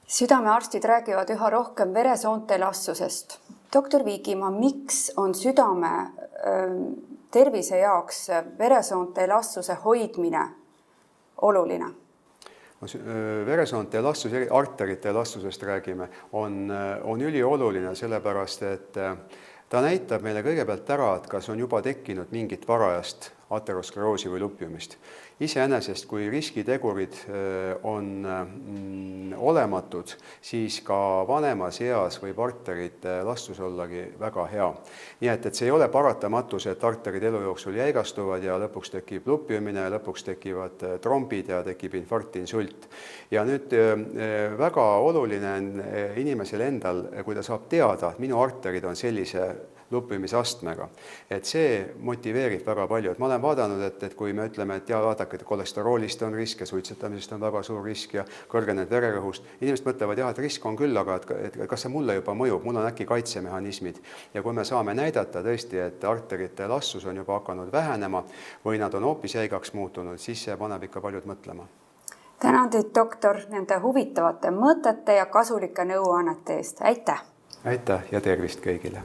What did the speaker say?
Südamearstid räägivad üha rohkem veresoonte elastsusest. Doktor Viigimaa, miks on südame tervise jaoks veresoonte elastsuse hoidmine oluline? Veresoonte elastsus, arterite elastsusest räägime, on ülioluline, sellepärast et ta näitab meile kõigepealt ära, et kas on juba tekkinud mingit varajast ateroskleroosi või lupjumist. Iseenesest, kui riskitegurid on olematud, siis ka vanemas eas võib arterite elastus ollagi väga hea. Nii et see ei ole paratamatus, et arterid elu jooksul jäigastuvad ja lõpuks tekib lupjumine, lõpuks tekivad trombid ja tekib infarkt, insult. Ja nüüd väga oluline on inimesel endal, kui ta saab teada, et minu arterid on sellise lupjumisastmega. Et see motiveerib väga palju. Et ma olen vaadanud, et kui me ütleme, et vaadake, et kolesteroolist on risk ja suitsetamisest on väga suur risk ja kõrgenenud vererõhust, inimesed mõtlevad, et risk on küll, aga et kas see mulle juba mõjub, mul on äkki kaitsemehhanismid. Ja kui me saame näidata tõesti, et arterite elastsus on juba hakanud vähenema või nad on hoopis jäigaks muutunud, siis see paneb ikka paljud mõtlema. Tänan teid, doktor, nende huvitavate mõtete ja kasulike nõuannete eest. Aitäh! Aitäh ja tervist kõigile!